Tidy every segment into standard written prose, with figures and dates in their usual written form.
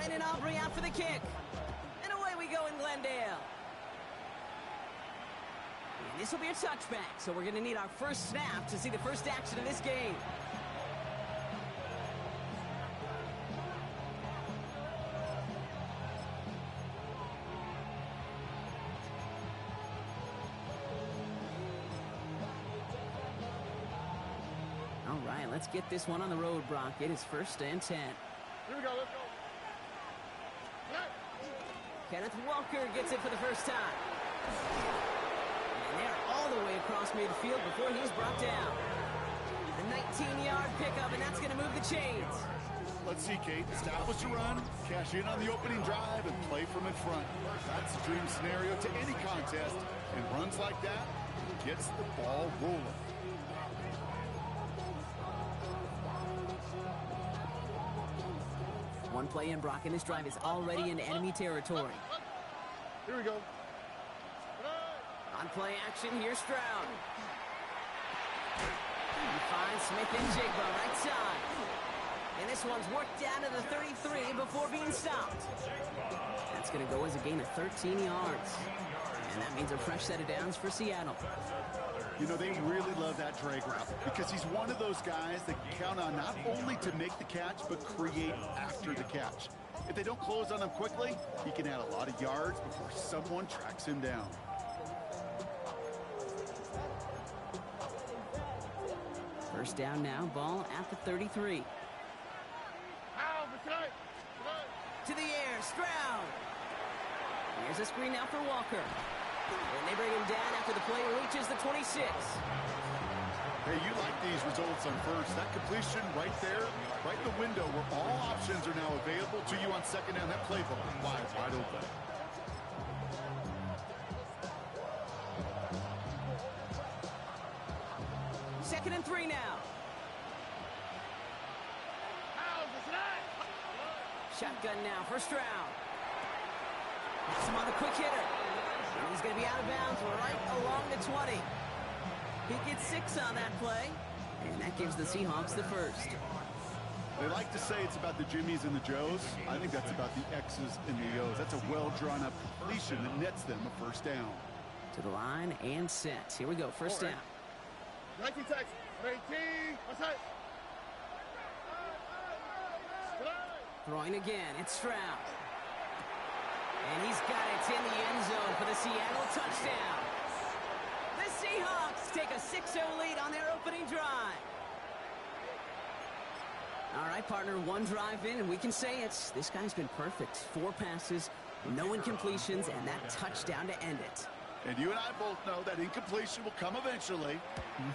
Brandon Aubrey out for the kick. And away we go in Glendale. And this will be a touchback, so we're going to need our first snap to see the first action of this game. All right, let's get this one on the road, Brock. It is 1st and 10. Here we go, let's go. Kenneth Walker gets it for the first time. And they're all the way across midfield before he's brought down. A 19-yard pickup, and that's going to move the chains. Let's see, Kate. Establish a run, cash in on the opening drive, and play from in front. That's the dream scenario to any contest, and runs like that gets the ball rolling. One play in, Brock, and this drive is already in enemy territory. Here we go. On play action, here's Stroud. He finds Smith and Jigba right side. And this one's worked down to the 33 before being stopped. That's going to go as a gain of 13 yards. And that means a fresh set of downs for Seattle. You know, they really love that drag route because he's one of those guys that can count on not only to make the catch, but create after the catch. If they don't close on him quickly, he can add a lot of yards before someone tracks him down. First down now, ball at the 33. To the air, Stroud. Here's a screen now for Walker. And they bring him down after the play reaches the 26. Hey, you like these results on first. That completion right there, right in the window where all options are now available to you on second down. That playbook wide open. Second and 3 now. Shotgun now for Stroud. That's him on the quick hitter. And he's going to be out of bounds right along the 20. He gets 6 on that play, and that gives the Seahawks the first. They like to say it's about the Jimmies and the Joes. I think that's about the X's and the O's. That's a well-drawn-up completion that nets them a first down. To the line and set. Here we go, first down. 19 seconds. 18. Throwing again, it's Stroud. And he's got it in the end zone for the Seattle touchdown. The Seahawks take a 6-0 lead on their opening drive. All right, partner, one drive in, and we can say it's this guy's been perfect. 4 passes, no incompletions, and that touchdown to end it. And you and I both know that incompletion will come eventually.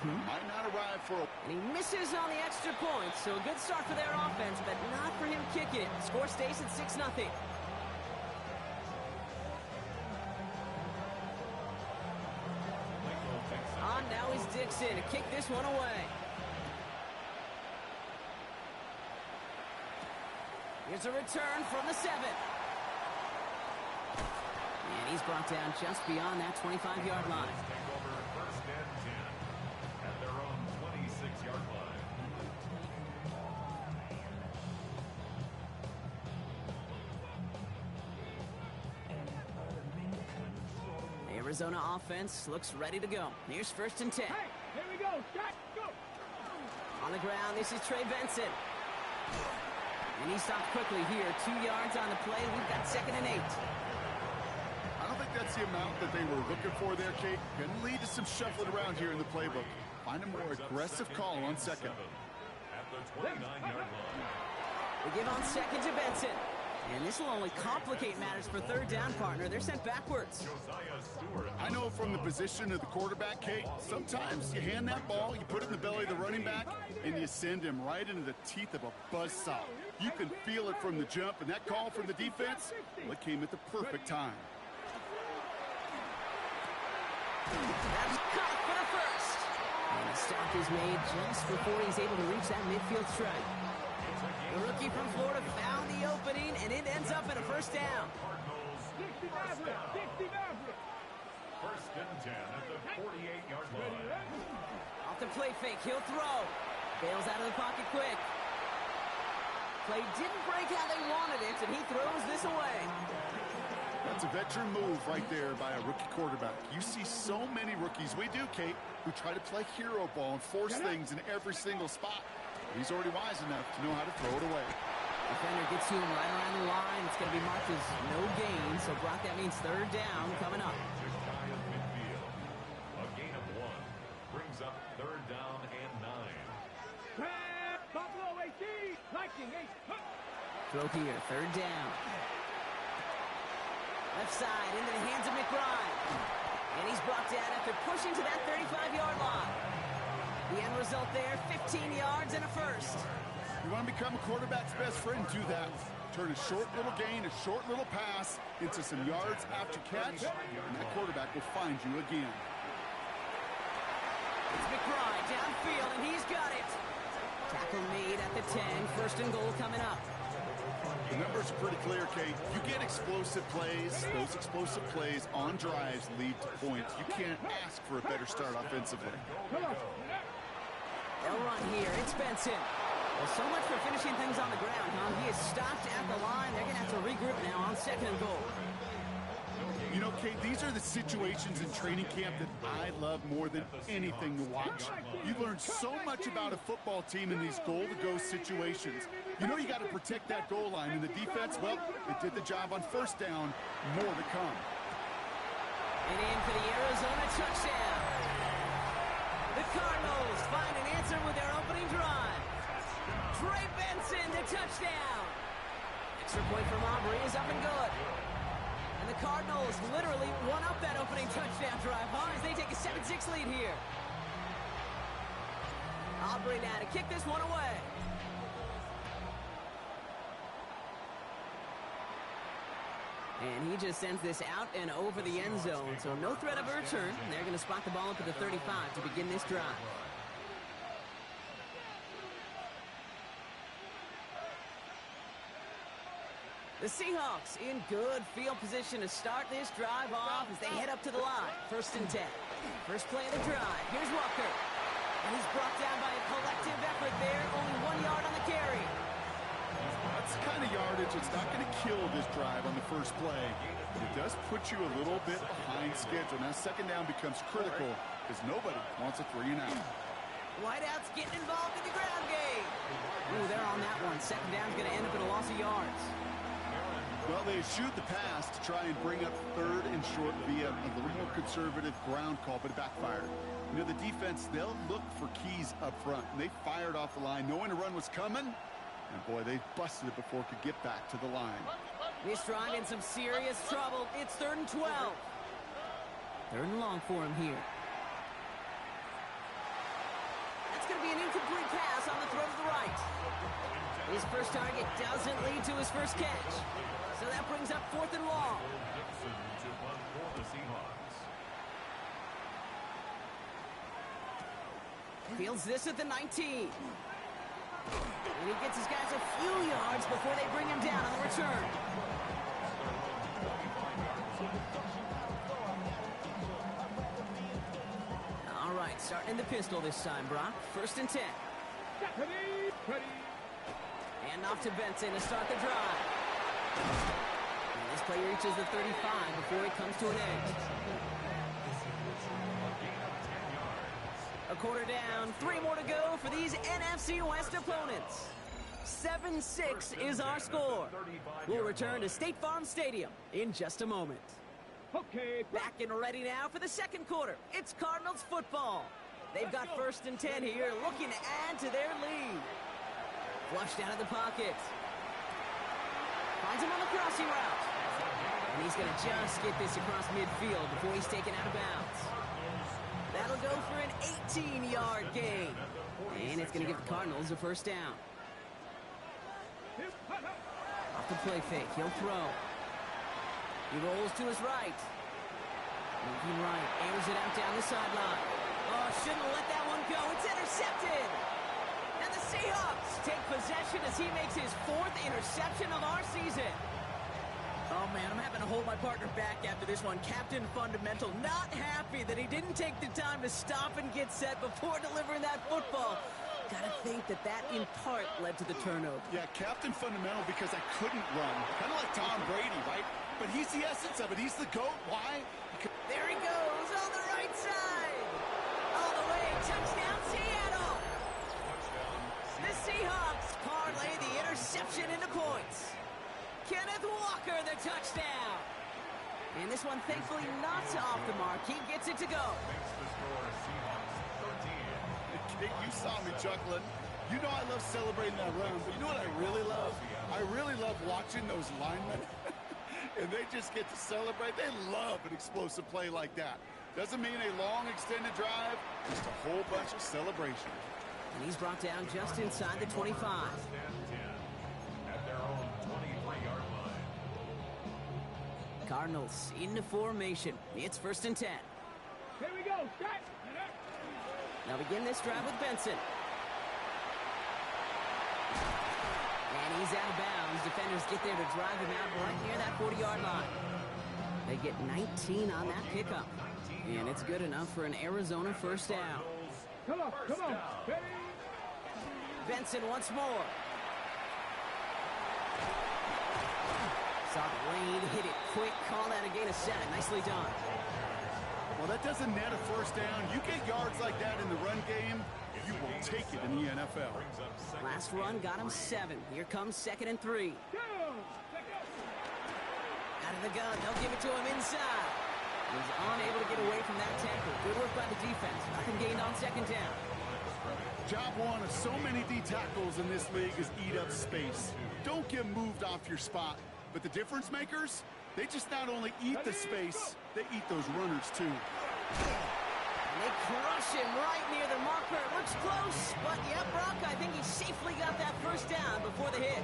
Might not arrive for a... And he misses on the extra point, so a good start for their offense, but not for him kicking it. Score stays at 6-0. On now is Dixon to kick this one away. Here's a return from the 7. And he's brought down just beyond that 25-yard line. First and 10 at their own 26-yard line. Arizona offense looks ready to go. Here's 1st and 10. Hey, here we go. Shot, go. On the ground, this is Trey Benson. And he stopped quickly here. 2 yards on the play. We've got 2nd and 8. I don't think that's the amount that they were looking for there, Kate. Can lead to some shuffling around here in the playbook. Find a more aggressive call on second. At the 29-yard line. They give on second to Benson. And this will only complicate matters for 3rd down, partner. They're sent backwards. I know from the position of the quarterback, Kate, sometimes you hand that ball, you put it in the belly of the running back, and you send him right into the teeth of a buzzsaw. You can feel it from the jump, and that call from the defense, well, it came at the perfect time. That's caught for the first. And the stop is made just before he's able to reach that midfield strike. The rookie from Florida found the opening, and it ends up at a first down. First and 10 at the 48-yard line. Off the play fake, he'll throw. Bails out of the pocket quick. Play didn't break how they wanted it, and he throws It's a veteran move right there by a rookie quarterback. You see so many rookies, we do, Kate, who try to play hero ball and force things in every single spot. He's already wise enough to know how to throw it away. Defender gets to him right around the line. It's going to be marked as no gain. So, Brock, that means third down coming up. Just shy of midfield. A gain of 1 brings up third down and 9. Buffalo 18, Viking 8. Throw here, third down. Left side into the hands of McBride. And he's brought down after pushing to that 35-yard line. The end result there, 15 yards and a first. You want to become a quarterback's best friend, do that. Turn a short little gain, a short little pass into some yards after catch, and that quarterback will find you again. It's McBride downfield, and he's got it. Tackle made at the 10, first and goal coming up. The numbers are pretty clear, Kate. You get explosive plays. Those explosive plays on drives lead to points. You can't ask for a better start offensively. They'll run here. It's Benson. Well, so much for finishing things on the ground, huh? He is stopped at the line. They're going to have to regroup now on second and goal. You know, Kate, these are the situations in training camp that I love more than anything to watch. You learn so much about a football team in these goal-to-go situations. You know you got to protect that goal line, and the defense, well, it did the job on first down. More to come. And in for the Arizona touchdown. The Cardinals find an answer with their opening drive. Trey Benson, the touchdown. Extra point from Aubrey is up and good. And the Cardinals literally won up that opening touchdown drive, huh? As they take a 7-6 lead here. Aubrey now to kick this one away. And he just sends this out and over the end zone. So no threat of a return. They're going to spot the ball up at the 35 to begin this drive. The Seahawks in good field position to start this drive off as they head up to the line. First and 10. First play of the drive. Here's Walker. And he's brought down by a collective effort there. Only 1 yard on the carry. That's the kind of yardage that's not going to kill this drive on the first play. But it does put you a little bit behind schedule. Now second down becomes critical because nobody wants a 3-and-out. Wideouts getting involved in the ground game. Ooh, they're on that one. Second down's going to end up in a loss of yards. Well, they shoot the pass to try and bring up third and short via a little more conservative ground call, but it backfired. You know, the defense, they'll look for keys up front. And they fired off the line knowing a run was coming. And, boy, they busted it before it could get back to the line. This drive in some serious trouble. It's 3rd and 12. 3rd and long for him here. That's going to be an incomplete pass on the throw to the right. His first target doesn't lead to his first catch. So that brings up 4th and long. Fields this at the 19. And he gets his guys a few yards before they bring him down on the return. All right, starting in the pistol this time, Brock. 1st and 10. Ready. And off to Benson to start the drive. And this play reaches the 35 before it comes to an end. A quarter down, 3 more to go for these NFC West opponents. 7-6 is our score. We'll return to State Farm Stadium in just a moment. Okay. Back and ready now for the second quarter. It's Cardinals football. They've got 1st and 10 here, looking to add to their lead. Flushed out of the pocket. Finds him on the crossing route. And he's going to just get this across midfield before he's taken out of bounds. That'll go for an 18-yard gain. And it's going to give the Cardinals a first down. Off the play fake, he'll throw. He rolls to his right. Moving right, airs it out down the sideline. Oh, shouldn't have let that one go. It's intercepted. And the Seahawks take possession as he makes his 4th interception of our season. Oh, man, I'm having to hold my partner back after this one. Captain Fundamental not happy that he didn't take the time to stop and get set before delivering that football. Gotta think that in part led to the turnover. Yeah, Captain Fundamental because I couldn't run. Kind of like Tom Brady, right? but he's the essence of it. He's the GOAT. Why? There he goes on the right side. All the way. Touchdown, Seattle. The Seahawks parlay the interception into points. Kenneth Walker, the touchdown. And this one, thankfully, not off the mark. He gets it to go. Kate, you saw me chuckling. You know I love celebrating that run, but you know what I really love? I really love watching those linemen. And they just get to celebrate. They love an explosive play like that. Doesn't mean a long extended drive, just a whole bunch of celebration. And he's brought down just inside the 25. At their own 23-yard line. Cardinals into formation. It's 1st and 10. Here we go. Set. They'll begin this drive with Benson. And he's out of bounds. Defenders get there to drive him out right near that 40-yard line. They get 19 on that pickup. And it's good enough for an Arizona first down. Come on. Ready? Benson once more. Saw the lane, hit it quick, call that a gain of 7. Nicely done. Well, that doesn't net a first down. You get yards like that in the run game, you will take it in the NFL. Last run got him 7. Here comes 2nd and 3. Out of the gun, they'll give it to him inside. He's unable to get away from that tackle. Good work by the defense. Nothing gained on 2nd down. Job one of so many D tackles in this league is eat up space. Don't get moved off your spot. But the difference makers, they just not only eat the space, they eat those runners too. And they crush him right near the marker. It looks close, but yeah, Brock, I think he safely got that first down before the hit.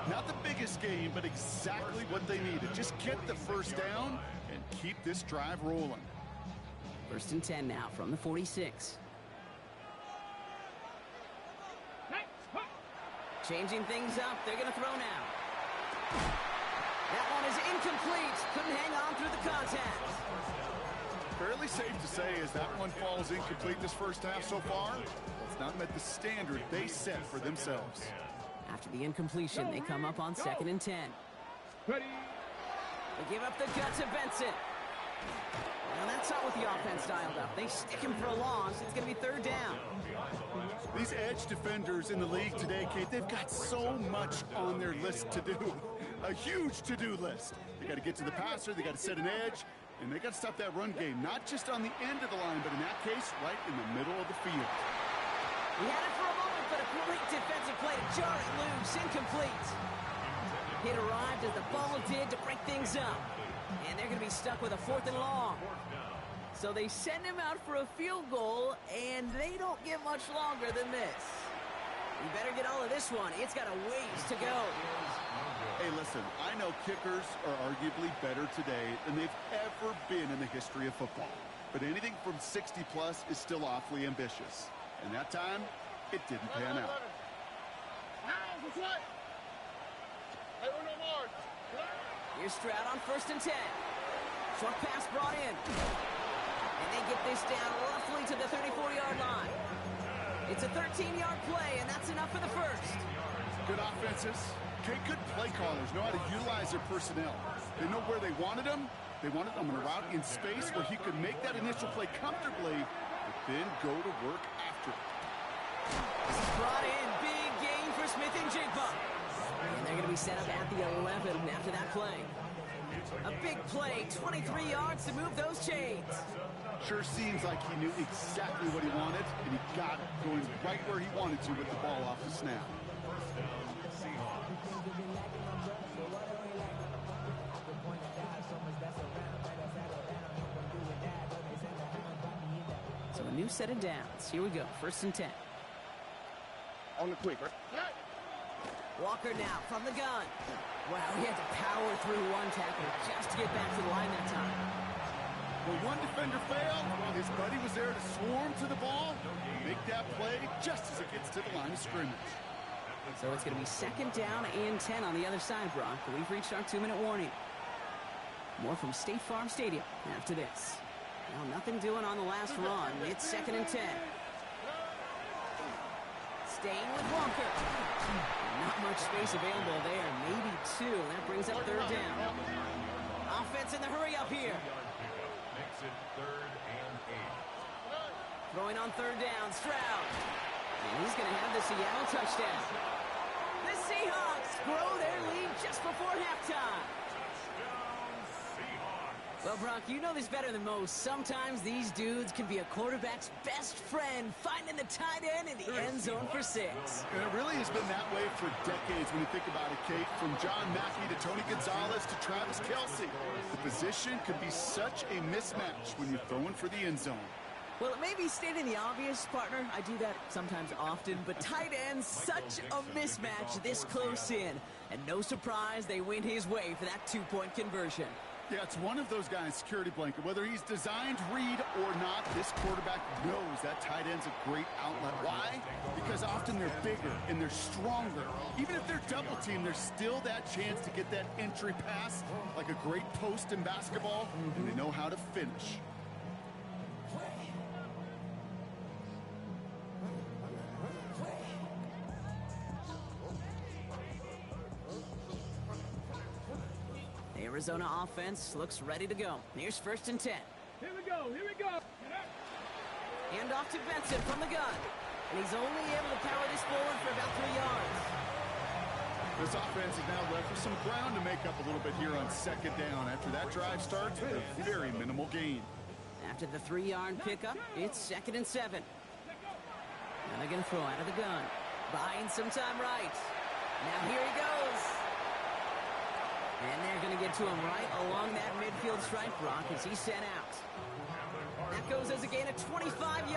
Not the biggest game, but exactly what they needed. Just get the first down and keep this drive rolling. 1st and 10 now from the 46. Changing things up. They're going to throw now. That one is incomplete. Couldn't hang on through the contact. Fairly safe to say as that one falls incomplete this first half so far, it's not met the standard they set for themselves. After the incompletion, they come up on 2nd and 10. Ready? They give up the gut to Benson. Well, that's not what the offense dialed up. They stick him for a loss. It's going to be 3rd down. These edge defenders in the league today, Kate, they've got so much on their list to do. A huge to-do list. They got to get to the passer, they got to set an edge, and they got to stop that run game, not just on the end of the line, but in that case, right in the middle of the field. He had it for a moment, but a great defensive play to jar it loose. Incomplete. Hit arrived as the ball did to break things up. And they're going to be stuck with a 4th and long. So they send him out for a field goal, and they don't get much longer than this. You better get all of this one. It's got a ways to go. Hey, listen, I know kickers are arguably better today than they've ever been in the history of football. But anything from 60-plus is still awfully ambitious. And that time, it didn't pan out. Here's Stroud on 1st and 10. Short pass brought in. And they get this down roughly to the 34-yard line. It's a 13-yard play, and that's enough for the first. Good offenses. Okay, good play callers know how to utilize their personnel. They know where they wanted them. They wanted them on a route in space where he could make that initial play comfortably, but then go to work after it. This is brought in. Big gain for Smith and Jigba. And they're going to be set up at the 11 after that play. A big play, 23 yards to move those chains. Sure seems like he knew exactly what he wanted, and he got it, going right where he wanted to with the ball off the snap. So a new set of downs. Here we go, 1st and 10. On the quick, right? Walker now from the gun. Wow, he had to power through one tackle just to get back to the line that time. When one defender failed, his buddy was there to swarm to the ball, make that play just as it gets to the line of scrimmage. So it's going to be 2nd down and 10 on the other side, Brock. We've reached our 2-minute warning. More from State Farm Stadium after this. Well, nothing doing on the last run. It's 2nd and 10. Staying with Walker. Not much space available there. Maybe two. That brings up third down. Offense in the hurry up here. Makes it 3rd and 8. Throwing on third down. Stroud. And he's going to have the Seattle touchdown. The Seahawks grow their lead just before halftime. Well, Brock, you know this better than most. Sometimes these dudes can be a quarterback's best friend, finding the tight end in the end zone for 6. And it really has been that way for decades when you think about it, Kate. From John Mackey to Tony Gonzalez to Travis Kelce. The position could be such a mismatch when you're throwing for the end zone. Well, it may be stating the obvious, partner. I do that sometimes often, but tight end's such a mismatch this close in. And no surprise, they went his way for that 2-point conversion. Yeah, it's one of those guys' security blanket. Whether he's designed read or not, this quarterback knows that tight end's a great outlet. Why? Because often they're bigger and they're stronger. Even if they're double-teamed, there's still that chance to get that entry pass, like a great post in basketball, and they know how to finish. Arizona offense looks ready to go. Here's 1st and 10. Here we go. Here we go. Hand off to Benson from the gun. And he's only able to power this forward for about 3 yards. This offense is now left with some ground to make up a little bit here on 2nd down after that drive starts with a very minimal gain. After the 3-yard pickup, it's 2nd and 7. Now they're going to throw out of the gun. Buying some time right. Now here he goes. And they're going to get to him right along that midfield stripe, Brock, as he's sent out. That goes as a gain of 25 yards.